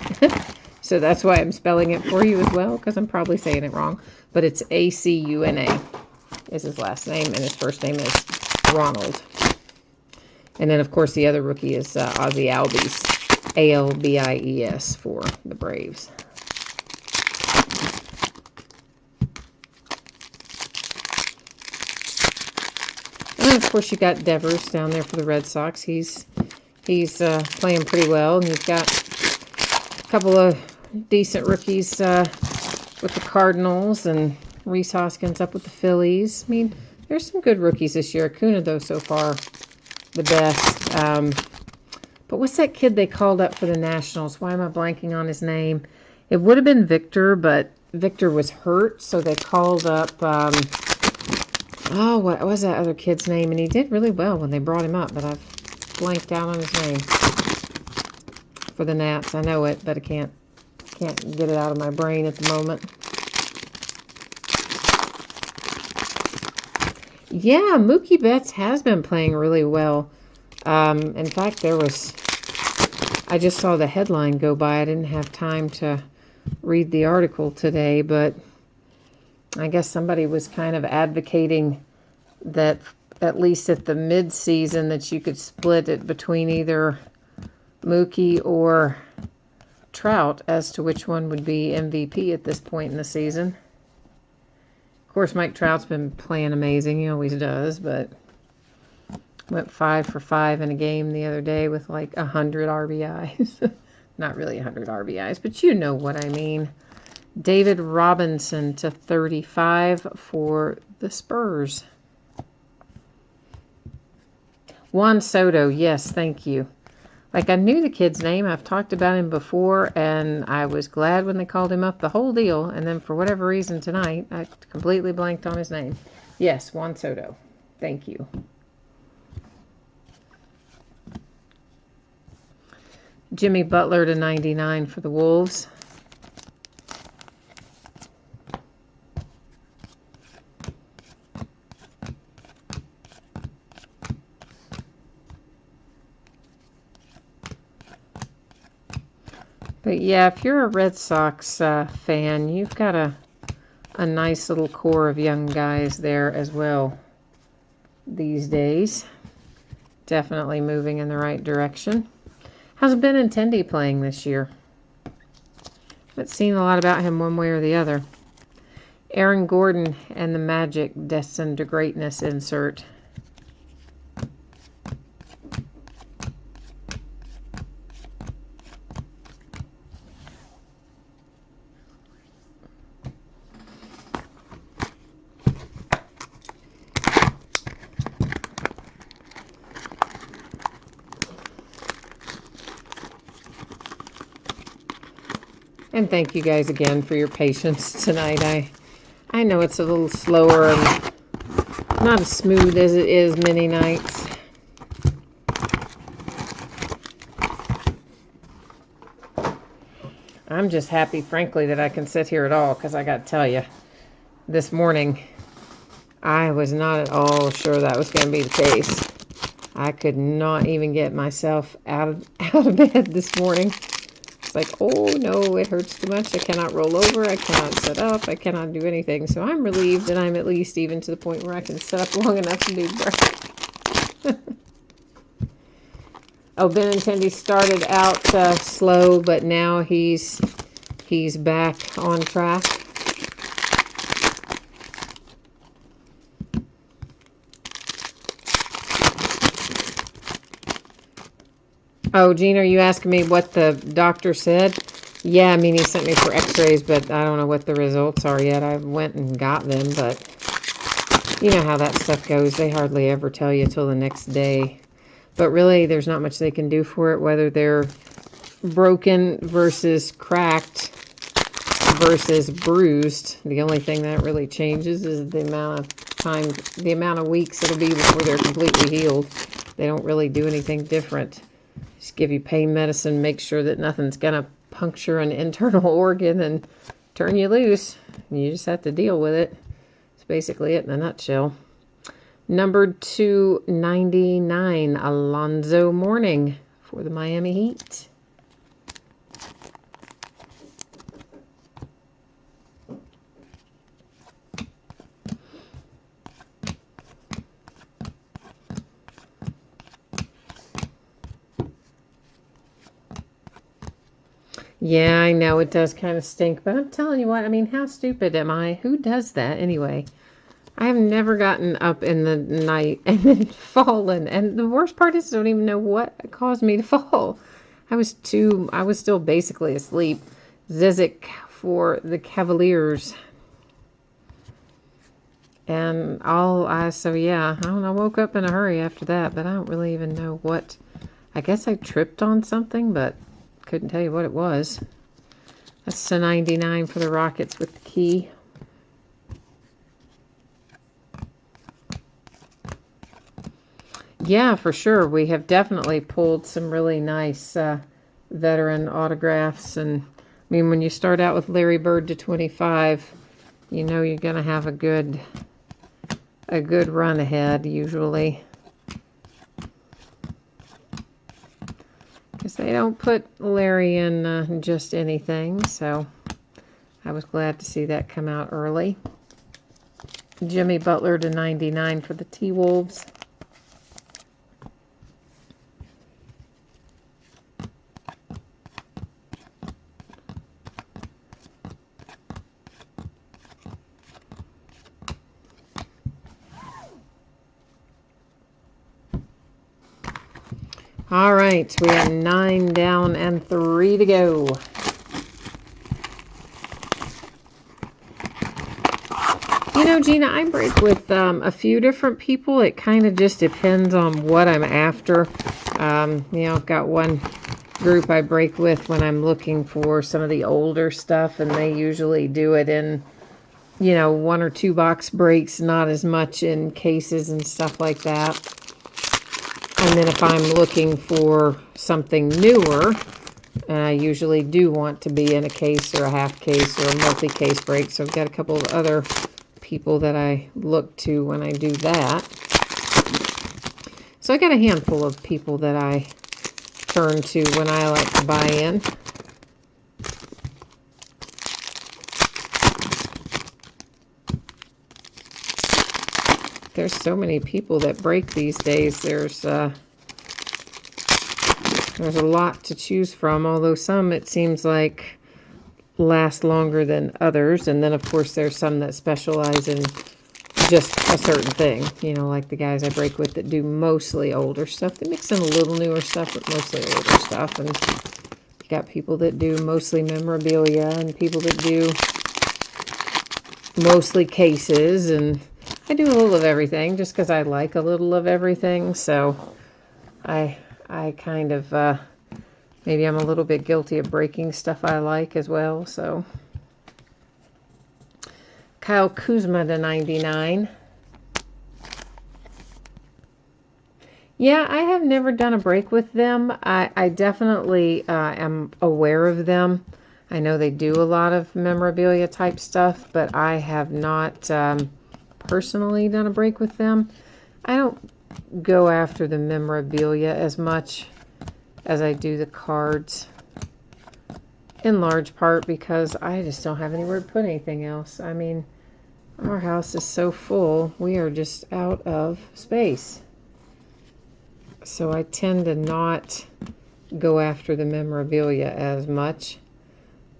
So that's why I'm spelling it for you as well, because I'm probably saying it wrong. But it's A-C-U-N-A is his last name, and his first name is Ronald. And then, of course, the other rookie is Ozzy Albies, A-L-B-I-E-S for the Braves. And of course, you got Devers down there for the Red Sox. He's playing pretty well, and you've got a couple of decent rookies with the Cardinals, and Rhys Hoskins up with the Phillies. I mean, there's some good rookies this year. Acuna, though, so far the best. But what's that kid they called up for the Nationals? Why am I blanking on his name? It would have been Victor, but Victor was hurt, so they called up. Oh, what was that other kid's name? And he did really well when they brought him up, but I've blanked out on his name for the Nats. I know it, but I can't get it out of my brain at the moment. Yeah, Mookie Betts has been playing really well. In fact, I just saw the headline go by. I didn't have time to read the article today, but I guess somebody was kind of advocating that at least at the mid-season that you could split it between either Mookie or Trout as to which one would be MVP at this point in the season. Of course, Mike Trout's been playing amazing. He always does, but went 5 for 5 in a game the other day with like 100 RBIs. Not really 100 RBIs, but you know what I mean. David Robinson to 35 for the Spurs. Juan Soto, yes, thank you. Like, I knew the kid's name. I've talked about him before, and I was glad when they called him up, the whole deal. And then for whatever reason tonight, I completely blanked on his name. Yes, Juan Soto. Thank you. Jimmy Butler to 99 for the Wolves. But yeah, if you're a Red Sox fan, you've got a nice little core of young guys there as well these days. Definitely moving in the right direction. How's Benintendi playing this year? Haven't seen a lot about him one way or the other. Aaron Gordon and the Magic destined to greatness insert. And thank you guys again for your patience tonight. I know it's a little slower and not as smooth as it is many nights. I'm just happy, frankly, that I can sit here at all, because I got to tell you, this morning, I was not at all sure that was going to be the case. I could not even get myself out of bed this morning. It's like, oh no, it hurts too much. I cannot roll over. I cannot sit up. I cannot do anything. So I'm relieved that I'm at least even to the point where I can sit up long enough to do break. Oh, Benintendi started out slow, but now he's back on track. Oh, Gene, are you asking me what the doctor said? Yeah, I mean, he sent me for x-rays, but I don't know what the results are yet. I went and got them, but you know how that stuff goes. They hardly ever tell you till the next day. But really, there's not much they can do for it, whether they're broken versus cracked versus bruised. The only thing that really changes is the amount of time, the amount of weeks it'll be before they're completely healed. They don't really do anything different. Just give you pain medicine, make sure that nothing's going to puncture an internal organ and turn you loose. You just have to deal with it. That's basically it in a nutshell. Number 299, Alonzo Mourning for the Miami Heat. Yeah, I know it does kind of stink, but I'm telling you what, I mean, how stupid am I? Who does that anyway? I have never gotten up in the night and then fallen. And the worst part is I don't even know what caused me to fall. I was still basically asleep. Zizic for the Cavaliers. And so yeah, I don't know, I woke up in a hurry after that, but I don't really even know what. I guess I tripped on something, but couldn't tell you what it was. That's to 99 for the Rockets with the key. Yeah, for sure. We have definitely pulled some really nice veteran autographs. And I mean, when you start out with Larry Bird to 25, you know you're going to have a good run ahead usually. Because they don't put Larry in just anything, so I was glad to see that come out early. Jimmy Butler to 99 for the T-Wolves. All right, we have 9 down and 3 to go. You know, Gina, I break with a few different people. It kind of just depends on what I'm after. You know, I've got one group I break with when I'm looking for some of the older stuff, and they usually do it in, you know, 1 or 2 box breaks, not as much in cases and stuff like that. And then if I'm looking for something newer, and I usually do want to be in a case or a half case or a multi-case break, so I've got a couple of other people that I look to when I do that. So I got a handful of people that I turn to when I like to buy in. There's so many people that break these days. There's a lot to choose from, although some it seems like last longer than others. And then of course there's some that specialize in just a certain thing, you know, like the guys I break with that do mostly older stuff. They mix in a little newer stuff, but mostly older stuff. And you got people that do mostly memorabilia and people that do mostly cases, and I do a little of everything just because I like a little of everything. So I kind of maybe I'm a little bit guilty of breaking stuff I like as well. So Kyle Kuzma to 99. Yeah, I have never done a break with them. I definitely am aware of them. I know they do a lot of memorabilia type stuff, but I have not personally done a break with them. I don't go after the memorabilia as much as I do the cards, in large part because I just don't have anywhere to put anything else. I mean, our house is so full, we are just out of space. So I tend to not go after the memorabilia as much.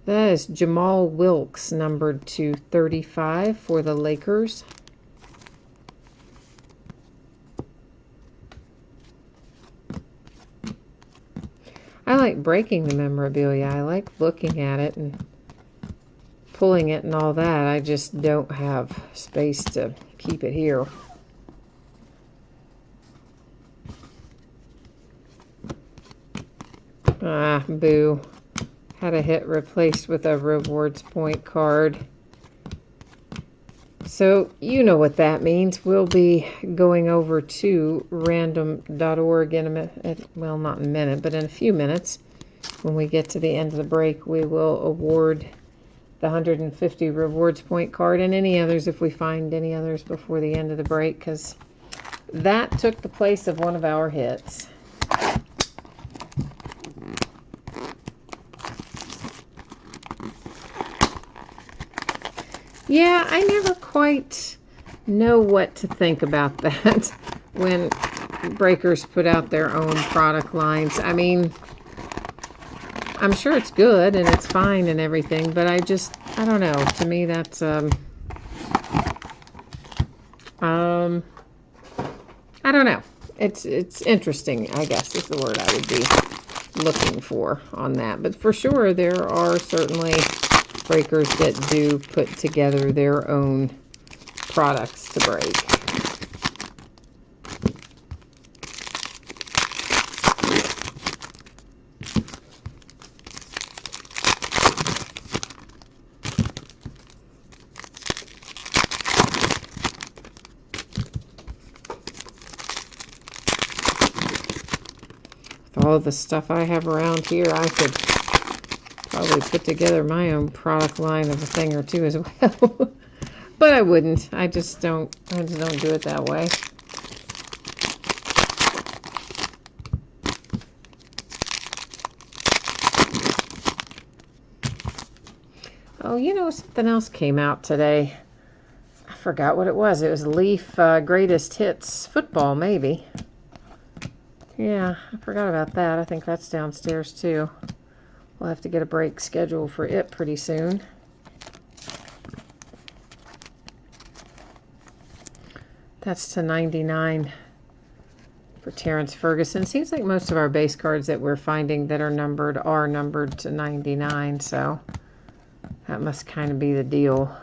That is Jamal Wilkes, numbered to 35 for the Lakers. I like breaking the memorabilia. I like looking at it and pulling it and all that. I just don't have space to keep it here. Ah, boo. Had a hit replaced with a rewards point card. So you know what that means. We'll be going over to random.org in a minute. Well, not in a minute, but in a few minutes. When we get to the end of the break, we will award the 150 rewards point card and any others if we find any others before the end of the break, because that took the place of one of our hits. Yeah, I never quite know what to think about that when breakers put out their own product lines. I mean, I'm sure it's good and it's fine and everything, but I don't know. To me, that's, I don't know. It's interesting, I guess, is the word I would be looking for on that. But for sure, there are certainly breakers that do put together their own products to break. With all the stuff I have around here, I could probably put together my own product line of a thing or two as well. But I wouldn't. I just don't do it that way. Oh, you know, something else came out today. I forgot what it was. It was Leaf Greatest Hits Football, maybe. Yeah, I forgot about that. I think that's downstairs too. We'll have to get a break scheduled for it pretty soon. That's to 99 for for Terrence Ferguson. Seems like most of our base cards that we're finding that are numbered to 99, so that must kind of be the deal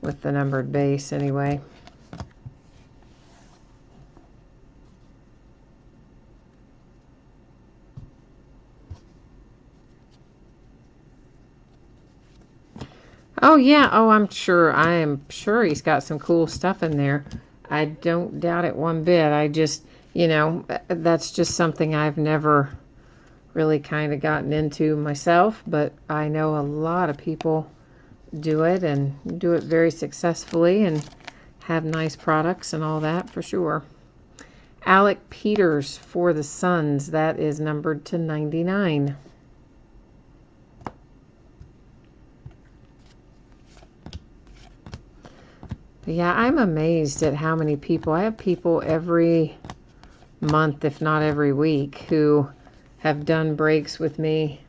with the numbered base anyway. Oh yeah, oh I am sure he's got some cool stuff in there. I don't doubt it one bit. I just, you know, that's just something I've never really kind of gotten into myself, but I know a lot of people do it and do it very successfully and have nice products and all that for sure. Alec Peters for the Suns, that is numbered to 99. But yeah, I'm amazed at how many people, I have people every month, if not every week, who have done breaks with me,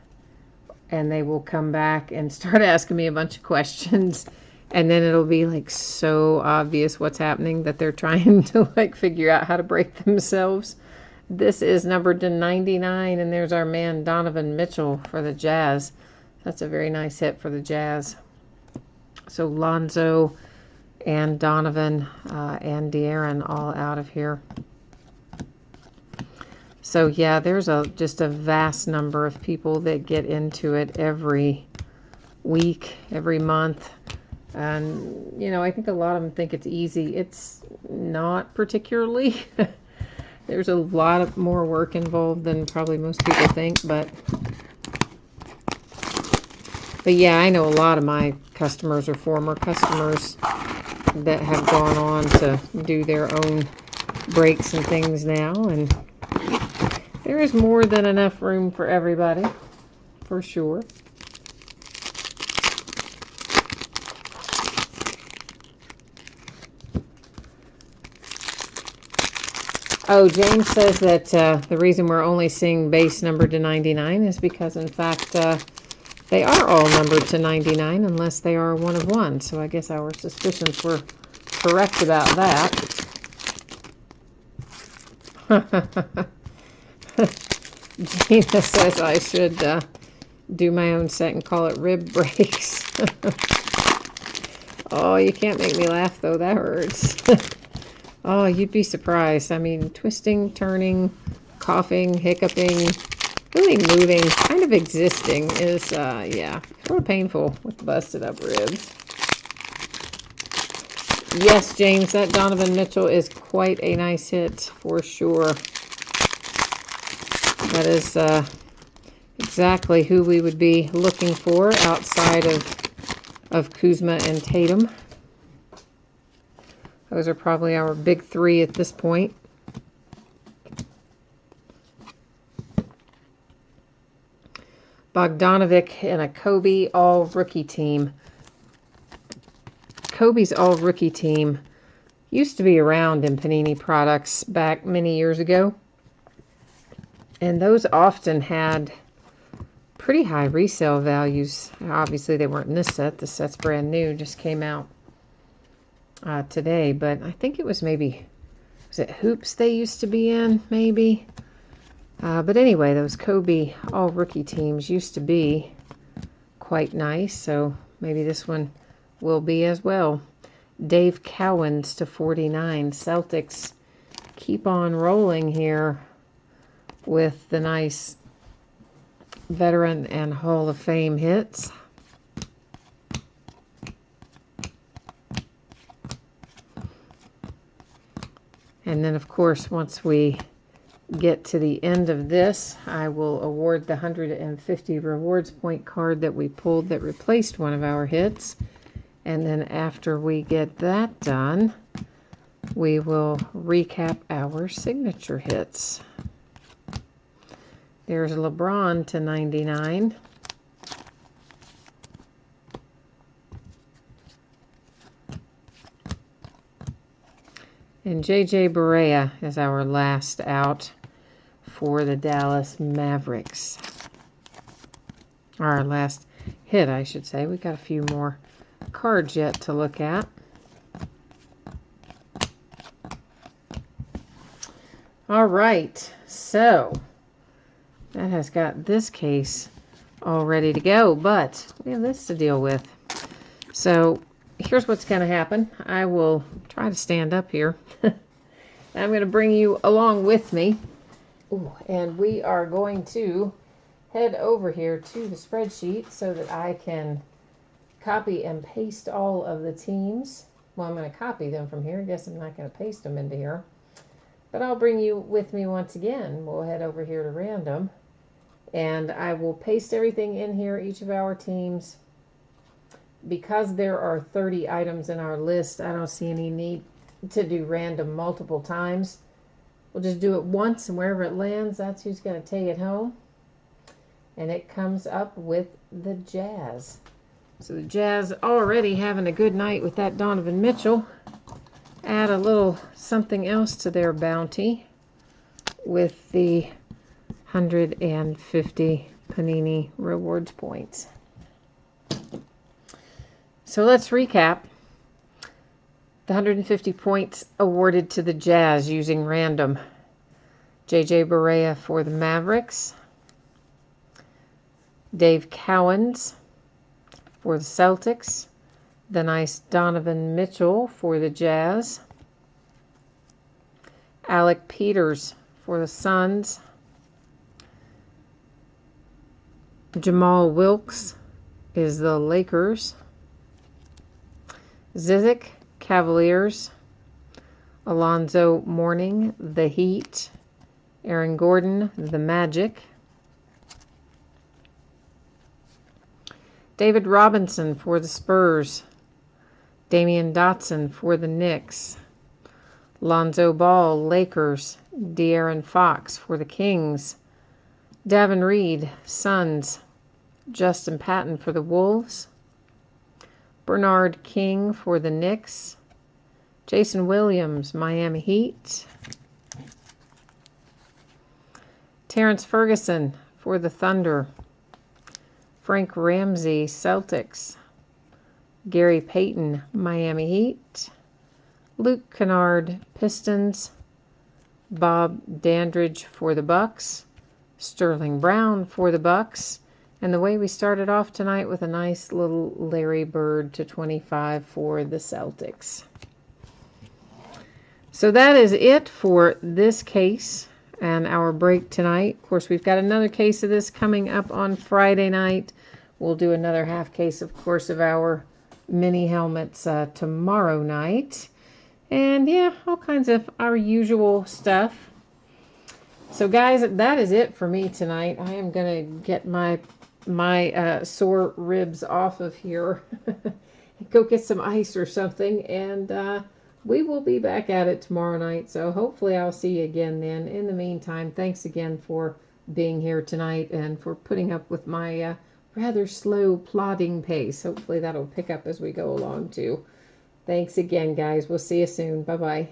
and they will come back and start asking me a bunch of questions, and then it'll be like so obvious what's happening that they're trying to like figure out how to break themselves. This is numbered to 99, and there's our man Donovan Mitchell for the Jazz. That's a very nice hit for the Jazz. So Lonzo and Donovan and De'Aaron all out of here. So yeah, there's just a vast number of people that get into it every week, every month. And, you know, I think a lot of them think it's easy. It's not particularly. There's a lot of more work involved than probably most people think, but yeah, I know a lot of my customers or former customers that have gone on to do their own breaks and things now, and there is more than enough room for everybody, for sure. Oh, James says that the reason we're only seeing base numbered to 99 is because, in fact, they are all numbered to 99 unless they are one of one. So I guess our suspicions were correct about that. Gina says I should do my own set and call it rib breaks. Oh, you can't make me laugh, though. That hurts. Oh, you'd be surprised. I mean, twisting, turning, coughing, hiccuping, really moving, kind of existing is, yeah, sort of painful with busted up ribs. Yes, James, that Donovan Mitchell is quite a nice hit for sure. That is exactly who we would be looking for outside of Kuzma and Tatum. Those are probably our big three at this point. Bogdanovic and a Kobe all-rookie team. Kobe's all-rookie team used to be around in Panini products back many years ago. And those often had pretty high resale values. Obviously, they weren't in this set. This set's brand new, just came out today. But I think it was maybe, was it Hoops they used to be in, maybe? But anyway, those Kobe all-rookie teams used to be quite nice. So maybe this one will be as well. Dave Cowens to 49. Celtics keep on rolling here with the nice veteran and Hall of Fame hits. And then, of course, once we get to the end of this, I will award the 150 rewards point card that we pulled that replaced one of our hits. And then after we get that done, we will recap our signature hits. There's LeBron to 99. And J.J. Barea is our last out for the Dallas Mavericks. Our last hit, I should say. We got a few more cards yet to look at. All right, so that has got this case all ready to go, but we have this to deal with. So here's what's going to happen. I will try to stand up here. I'm going to bring you along with me. Ooh, and we are going to head over here to the spreadsheet so that I can copy and paste all of the teams. Well, I'm going to copy them from here. I guess I'm not going to paste them into here. But I'll bring you with me once again. We'll head over here to random. And I will paste everything in here, each of our teams. Because there are 30 items in our list, I don't see any need to do random multiple times. We'll just do it once, and wherever it lands, that's who's going to take it home. And it comes up with the Jazz. So the Jazz already having a good night with that Donovan Mitchell. Add a little something else to their bounty with the 150 Panini rewards points. So let's recap. The 150 points awarded to the Jazz using random. J.J. Barea for the Mavericks. Dave Cowens for the Celtics. The nice Donovan Mitchell for the Jazz. Alec Peters for the Suns. Jamal Wilkes is the Lakers. Zizic, Cavaliers. Alonzo Mourning, the Heat. Aaron Gordon, the Magic. David Robinson for the Spurs. Damian Dotson for the Knicks. Lonzo Ball, Lakers. De'Aaron Fox for the Kings. Davin Reed, Suns. Justin Patton for the Wolves. Bernard King for the Knicks. Jason Williams, Miami Heat. Terrence Ferguson for the Thunder. Frank Ramsey, Celtics. Gary Payton, Miami Heat. Luke Kennard, Pistons. Bob Dandridge for the Bucks. Sterling Brown for the Bucks. And the way we started off tonight with a nice little Larry Bird to 25 for the Celtics. So that is it for this case and our break tonight. Of course, we've got another case of this coming up on Friday night. We'll do another half case, of course, of our mini helmets tomorrow night. And yeah, all kinds of our usual stuff. So guys, that is it for me tonight. I am going to get my sore ribs off of here. Go get some ice or something, and we will be back at it tomorrow night. So hopefully I'll see you again then. In the meantime, thanks again for being here tonight and for putting up with my rather slow plodding pace. Hopefully that'll pick up as we go along too. Thanks again, guys. We'll see you soon. Bye-bye.